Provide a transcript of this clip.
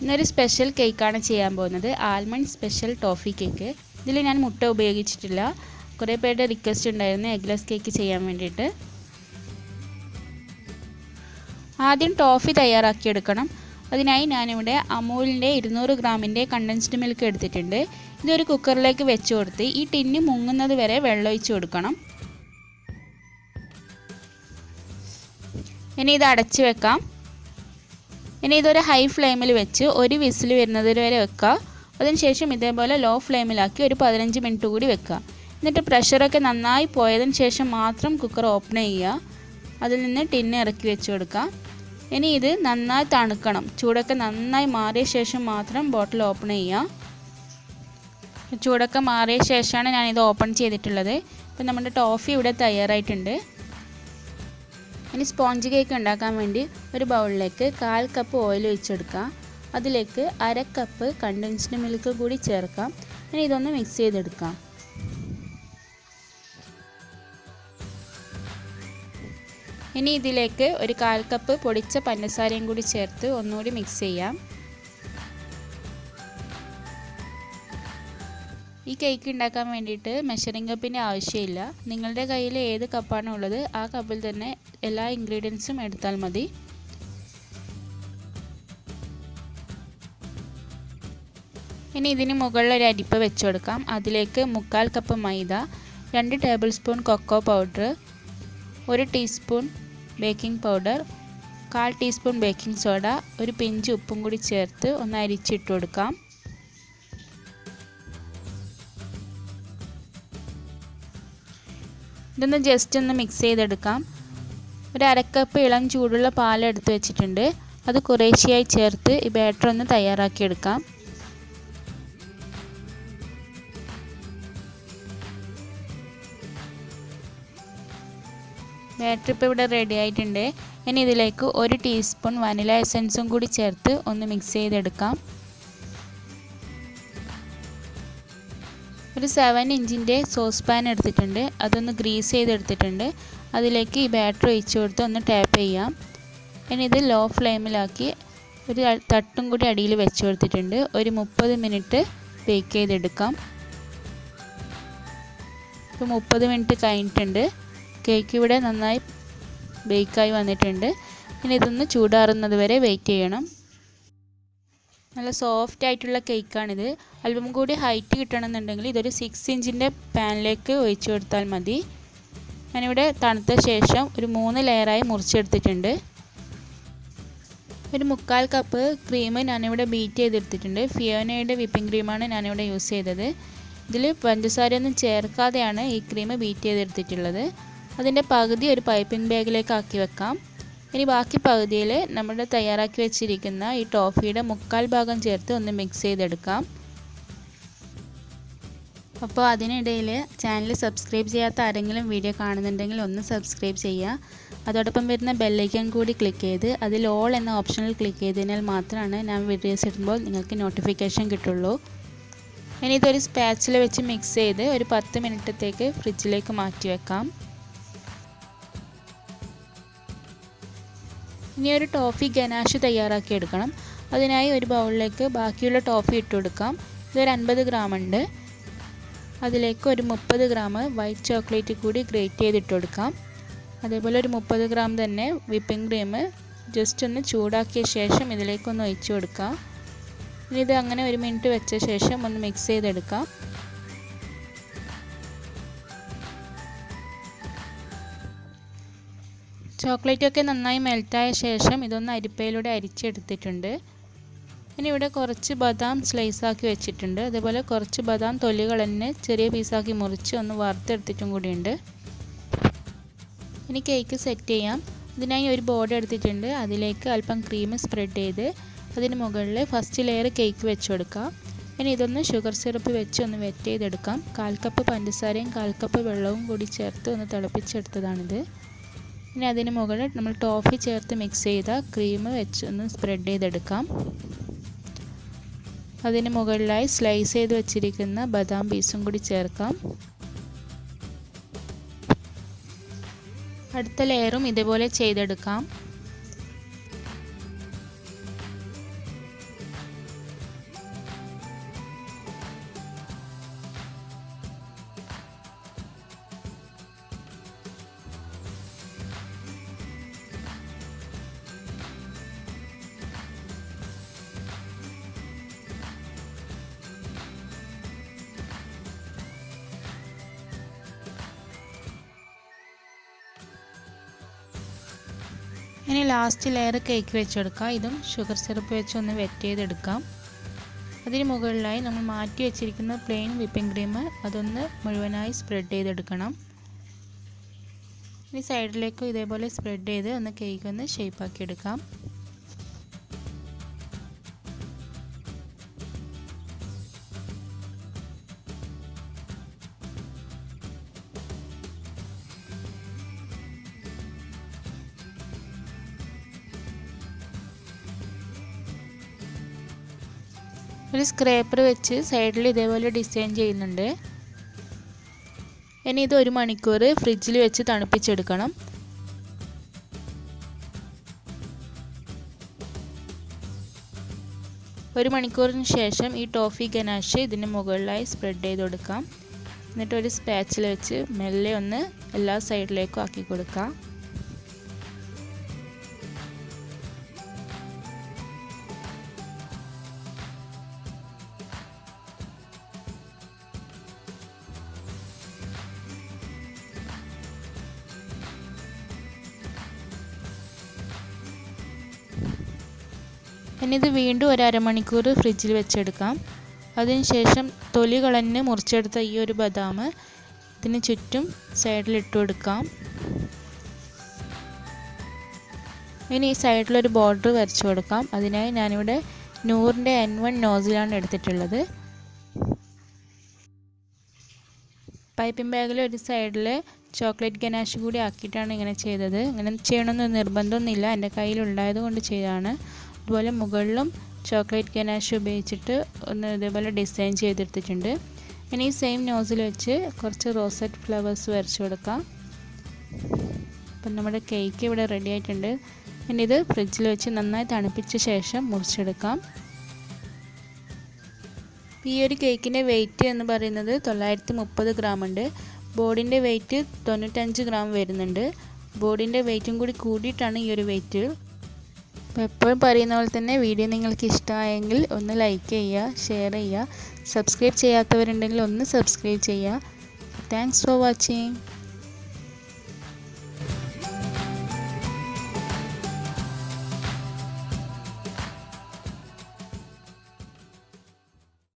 ഇന്നൊരു സ്പെഷ്യൽ കേക്കാണ് ചെയ്യാൻ പോകുന്നത്. Almond special toffee cake. ഇതിൽ ഞാൻ മുട്ട ഉപയോഗിച്ചിട്ടില്ല. കുറേ പേരുടെ റിക്വസ്റ്റ് ഉണ്ടായിരുന്നു എഗ്ലെസ് കേക്ക് ചെയ്യാൻ വേണ്ടിയിട്ട്. ആദ്യം ടോഫി തയ്യാറാക്കിയെടുക്കണം. അതിനായി ഞാനിവിടെ അമൂലിൻ്റെ 200 ഗ്രാമിൻ്റെ കണ്ടൻസ്ഡ് മിൽക്ക് എടുത്തിട്ടുണ്ട്. ഇതൊരു കുക്കറിലേക്ക് വെച്ച് കൊടുത്ത് ഈ ടിന്ന് മുങ്ങുന്നത് വരെ വെള്ളം ഒഴിച്ച് കൊടുക്കണം. ഇനി ഇത് അടച്ച് വെക്കാം. ഇനി ഇതൊരു ഹൈ ഫ്ലെയിമിൽ വെച്ച് ഒരു വിസിൽ വരുന്നത് വരെ വെക്കുക. അതിനുശേഷം ഇതേപോലെ ലോ ഫ്ലെയിമിലാക്കി ഒരു 15 മിനിറ്റ് കൂടി വെക്കുക. എന്നിട്ട് പ്രഷറൊക്കെ നന്നായി പോയതിന് ശേഷം മാത്രം കുക്കർ ഓപ്പൺ ചെയ്യുക. അതിൽ നിന്ന് ടിന്ന് ഇറക്കി വെച്ച് കൊടുക്കുക. ഇനി ഇത് നന്നായി തണുക്കണം. ചൂടൊക്കെ നന്നായി മാറിയ ശേഷം മാത്രം ബോട്ടിൽ ഓപ്പൺ ചെയ്യുക. ചൂടൊക്കെ മാറിയ ശേഷമാണ് ഞാനിത് ഓപ്പൺ ചെയ്തിട്ടുള്ളത്. ഇപ്പം നമ്മുടെ ടോഫി ഇവിടെ തയ്യാറായിട്ടുണ്ട്. ഇനി സ്പോഞ്ച് കേക്ക് ഉണ്ടാക്കാൻ വേണ്ടി ഒരു ബൗളിലേക്ക് 1/4 കപ്പ് ഓയിൽ ഒഴിച്ചെടുക്കുക. അതിലേക്ക് 1/2 കപ്പ് കണ്ടൻസ്ഡ് മിൽക്ക് കൂടി ചേർക്കാം. ഇനി ഇതൊന്ന് മിക്സ് ചെയ്തെടുക്കാം. ഇനി ഇതിലേക്ക് ഒരു 1/4 കപ്പ് പൊടിച്ച പഞ്ചസാരയും കൂടി ചേർത്ത് ഒന്നുകൂടി മിക്സ് ചെയ്യാം. ഈ കേക്ക് ഉണ്ടാക്കാൻ വേണ്ടിയിട്ട് മെഷറിംഗ് കപ്പിൻ്റെ ആവശ്യമില്ല. നിങ്ങളുടെ കയ്യിൽ ഏത് കപ്പാണ് ഉള്ളത് ആ കപ്പിൽ തന്നെ എല്ലാ ഇൻഗ്രീഡിയൻസും എടുത്താൽ മതി. ഇനി ഇതിന് മുകളിൽ ഒരു അരിപ്പ വെച്ച് കൊടുക്കാം. അതിലേക്ക് 1/4 cup maida, 2 tablespoon cocoa powder, 1 teaspoon baking powder, 1/4 teaspoon baking soda, ഒരു പിഞ്ച് ഉപ്പും കൂടി ചേർത്ത് ഒന്ന് അരിച്ചിട്ട് കൊടുക്കാം. ഇതൊന്ന് ജസ്റ്റ് ഒന്ന് മിക്സ് ചെയ്തെടുക്കാം. ഒരു 1/2 കപ്പ് ഇളം ചൂടുള്ള പാൽ എടുത്ത് വെച്ചിട്ടുണ്ട്. അത് കുറേശ്ശെയായി ചേർത്ത് ഈ ബാറ്റർ ഒന്ന് തയ്യാറാക്കിയെടുക്കാം. ബാറ്റർ ഇപ്പോൾ ഇവിടെ റെഡി ആയിട്ടുണ്ട്. ഇനി ഇതിലേക്ക് 1 ടീസ്പൂൺ വനില എസൻസും കൂടി ചേർത്ത് ഒന്ന് മിക്സ് ചെയ്തെടുക്കാം. ഒരു 7 ഇഞ്ചിൻ്റെ സോസ് പാൻ എടുത്തിട്ടുണ്ട്. അതൊന്ന് ഗ്രീസ് ചെയ്തെടുത്തിട്ടുണ്ട്. അതിലേക്ക് ഈ ബാറ്റർ ഒഴിച്ച് കൊടുത്ത് ഒന്ന് ടാപ്പ് ചെയ്യാം. ഇനി ഇത് ലോ ഫ്ലെയിമിലാക്കി ഒരു തട്ടും കൂടി അടിയിൽ വെച്ച് കൊടുത്തിട്ടുണ്ട്. ഒരു 30 മിനിറ്റ് ബേക്ക് ചെയ്തെടുക്കാം. ഇപ്പോൾ 30 മിനിറ്റ് കഴിഞ്ഞിട്ടുണ്ട്. കേക്ക് ഇവിടെ നന്നായി ബേക്കായി വന്നിട്ടുണ്ട്. ഇനി ഇതൊന്ന് ചൂടാറുന്നത് വരെ വെയിറ്റ് ചെയ്യണം. നല്ല സോഫ്റ്റ് ആയിട്ടുള്ള കേക്കാണിത്. അല്പം കൂടി ഹൈറ്റ് കിട്ടണമെന്നുണ്ടെങ്കിൽ ഇതൊരു 6 ഇഞ്ചിൻ്റെ പാനിലേക്ക് ഒഴിച്ചു കൊടുത്താൽ മതി. ഞാനിവിടെ തണുത്ത ശേഷം ഒരു 3 ലെയറായി മുറിച്ചെടുത്തിട്ടുണ്ട്. ഒരു 1/4 കപ്പ് ക്രീം ഞാനിവിടെ ബീറ്റ് ചെയ്തെടുത്തിട്ടുണ്ട്. ഫിയോനയുടെ വിപ്പിംഗ് ക്രീമാണ് ഞാനിവിടെ യൂസ് ചെയ്തത്. ഇതിൽ പഞ്ചസാരയൊന്നും ചേർക്കാതെയാണ് ഈ ക്രീം ബീറ്റ് ചെയ്തെടുത്തിട്ടുള്ളത്. അതിൻ്റെ പകുതി ഒരു പൈപ്പിംഗ് ബാഗിലേക്ക് ആക്കി വെക്കാം. ഇനി ബാക്കി പകുതിയിൽ നമ്മൾ തയ്യാറാക്കി വെച്ചിരിക്കുന്ന ഈ ടോഫിയുടെ 1/4 ഭാഗം ചേർത്ത് ഒന്ന് മിക്സ് ചെയ്തെടുക്കാം. അപ്പോൾ അതിനിടയിൽ ചാനൽ സബ്സ്ക്രൈബ് ചെയ്യാത്ത ആരെങ്കിലും വീഡിയോ കാണുന്നുണ്ടെങ്കിൽ ഒന്ന് സബ്സ്ക്രൈബ് ചെയ്യുക. അതോടൊപ്പം വരുന്ന ബെല്ലൈക്കൺ കൂടി ക്ലിക്ക് ചെയ്ത് അതിൽ ഓൾ എന്ന ഓപ്ഷനിൽ ക്ലിക്ക് ചെയ്തതിനാൽ മാത്രമാണ് ഞാൻ വീഡിയോസ് ഇടുമ്പോൾ നിങ്ങൾക്ക് നോട്ടിഫിക്കേഷൻ കിട്ടുള്ളൂ. ഇനി ഇതൊരു സ്പാച്ചിൽ വെച്ച് മിക്സ് ചെയ്ത് ഒരു 10 മിനിറ്റത്തേക്ക് ഫ്രിഡ്ജിലേക്ക് മാറ്റി വെക്കാം. ഇനി ഒരു ടോഫി ഗനാഷ് തയ്യാറാക്കി എടുക്കണം. അതിനായി ഒരു ബൗളിലേക്ക് ബാക്കിയുള്ള ടോഫി ഇട്ട് കൊടുക്കാം. ഇതൊരു 50 ഗ്രാം ഉണ്ട്. അതിലേക്ക് ഒരു 30 ഗ്രാം വൈറ്റ് ചോക്ലേറ്റ് കൂടി ഗ്രേറ്റ് ചെയ്തിട്ട് കൊടുക്കാം. അതേപോലെ ഒരു 30 ഗ്രാം തന്നെ വിപ്പിംഗ് ക്രീം ജസ്റ്റ് ഒന്ന് ചൂടാക്കിയ ശേഷം ഇതിലേക്കൊന്ന് ഒഴിച്ചു കൊടുക്കാം. ഇനി ഇത് അങ്ങനെ 1 മിനിറ്റ് വെച്ച ശേഷം ഒന്ന് മിക്സ് ചെയ്തെടുക്കാം. ചോക്ലേറ്റൊക്കെ നന്നായി മെൽറ്റായ ശേഷം ഇതൊന്ന് അരിപ്പയിലൂടെ അരിച്ചെടുത്തിട്ടുണ്ട്. ഇനി ഇവിടെ കുറച്ച് ബദാം സ്ലൈസാക്കി വെച്ചിട്ടുണ്ട്. അതേപോലെ കുറച്ച് ബദാം തൊലികൾ തന്നെ ചെറിയ പീസാക്കി മുറിച്ച് ഒന്ന് വറുത്തെടുത്തിട്ടും കൂടിയുണ്ട്. ഇനി കേക്ക് സെറ്റ് ചെയ്യാം. ഇതിനായി ഒരു ബോർഡ് എടുത്തിട്ടുണ്ട്. അതിലേക്ക് അല്പം ക്രീം സ്പ്രെഡ് ചെയ്ത് അതിന് മുകളിൽ ഫസ്റ്റ് ലെയർ കേക്ക് വെച്ച് കൊടുക്കാം. ഇനി ഇതൊന്ന് ഷുഗർ സിറപ്പ് വെച്ച് ഒന്ന് വെറ്റ് ചെയ്തെടുക്കാം. 1/4 കപ്പ് പഞ്ചസാരയും 1/4 കപ്പ് വെള്ളവും കൂടി ചേർത്ത് ഒന്ന് തിളപ്പിച്ചെടുത്തതാണിത്. ഇനി അതിന് മുകളിൽ നമ്മൾ ടോഫി ചേർത്ത് മിക്സ് ചെയ്ത ക്രീം വെച്ച് ഒന്ന് സ്പ്രെഡ് ചെയ്തെടുക്കാം. അതിന് മുകളിലായി സ്ലൈസ് ചെയ്ത് വെച്ചിരിക്കുന്ന ബദാം പീസും കൂടി ചേർക്കാം. അടുത്ത ലെയറും ഇതുപോലെ ചെയ്തെടുക്കാം. ഇനി ലാസ്റ്റ് ലെയർ കേക്ക് വെച്ചെടുക്കാം. ഇതും ഷുഗർ സിറപ്പ് വെച്ച് ഒന്ന് വെറ്റ് ചെയ്തെടുക്കാം. അതിന് മുകളിലായി നമ്മൾ മാറ്റി വെച്ചിരിക്കുന്ന പ്ലെയിൻ വിപ്പിംഗ് ക്രീം അതൊന്ന് മുഴുവനായി സ്പ്രെഡ് ചെയ്തെടുക്കണം. ഇനി സൈഡിലേക്കും ഇതേപോലെ സ്പ്രെഡ് ചെയ്ത് ഒന്ന് കേക്ക് ഒന്ന് ഷേപ്പാക്കി എടുക്കാം. ഒരു സ്ക്രേപ്പർ വെച്ച് സൈഡിൽ ഇതേപോലെ ഡിസൈൻ ചെയ്യുന്നുണ്ട്. ഇനി ഇത് 1 മണിക്കൂർ ഫ്രിഡ്ജിൽ വെച്ച് തണുപ്പിച്ചെടുക്കണം. ഒരു മണിക്കൂറിന് ശേഷം ഈ ടോഫി ഗനാഷ് ഇതിന് മുകളിലായി സ്പ്രെഡ് ചെയ്ത് കൊടുക്കാം. എന്നിട്ട് ഒരു സ്പാച്ചിൽ വെച്ച് മെല്ലെ ഒന്ന് എല്ലാ സൈഡിലേക്കും ആക്കി കൊടുക്കാം. ഇനി ഇത് വീണ്ടും ഒരു അരമണിക്കൂർ ഫ്രിഡ്ജിൽ വെച്ചെടുക്കാം. അതിനുശേഷം തൊലി കളഞ്ഞ് മുറിച്ചെടുത്ത ഈ ഒരു ബദാം ഇതിന് ചുറ്റും സൈഡിൽ ഇട്ട് കൊടുക്കാം. ഇനി ഈ സൈഡിലൊരു ബോർഡർ വരച്ചു കൊടുക്കാം. അതിനായി ഞാനിവിടെ നൂറിൻ്റെ N1 നോസിലാണ് എടുത്തിട്ടുള്ളത്. പൈപ്പിംഗ് ബാഗിൽ ഒരു സൈഡിൽ ചോക്ലേറ്റ് ഗനാഷ് കൂടി ആക്കിയിട്ടാണ് ഇങ്ങനെ ചെയ്തത്. ഇങ്ങനെ ചെയ്യണമെന്ന് നിർബന്ധമൊന്നുമില്ല, എൻ്റെ കയ്യിലുണ്ടായത് കൊണ്ട് ചെയ്തതാണ്. അതുപോലെ മുകളിലും ചോക്ലേറ്റ് ഗനാഷ് ഉപയോഗിച്ചിട്ട് ഒന്ന് ഇതേപോലെ ഡിസൈൻ ചെയ്തെടുത്തിട്ടുണ്ട്. ഇനി ഈ സെയിം നോസിൽ വെച്ച് കുറച്ച് റോസറ്റ് ഫ്ലവേഴ്സ് വരച്ചു കൊടുക്കാം. അപ്പം നമ്മുടെ കേക്ക് ഇവിടെ റെഡി ആയിട്ടുണ്ട്. ഇനി ഇത് ഫ്രിഡ്ജിൽ വെച്ച് നന്നായി തണുപ്പിച്ച ശേഷം മുറിച്ചെടുക്കാം. ഈ ഒരു കേക്കിൻ്റെ വെയിറ്റ് എന്ന് പറയുന്നത് 930 ഗ്രാം ഉണ്ട്. ബോർഡിൻ്റെ വെയിറ്റ് 95 ഗ്രാം വരുന്നുണ്ട്. ബോർഡിൻ്റെ വെയിറ്റും കൂടി കൂടിയിട്ടാണ് ഈ ഒരു വെയിറ്റ്. അപ്പോൾ എപ്പോഴും പറയുന്ന പോലെ തന്നെ വീഡിയോ നിങ്ങൾക്ക് ഇഷ്ടമായെങ്കിൽ ഒന്ന് ലൈക്ക് ചെയ്യുക, ഷെയർ ചെയ്യുക. സബ്സ്ക്രൈബ് ചെയ്യാത്തവരുണ്ടെങ്കിൽ ഒന്ന് സബ്സ്ക്രൈബ് ചെയ്യുക. Thanks for watching.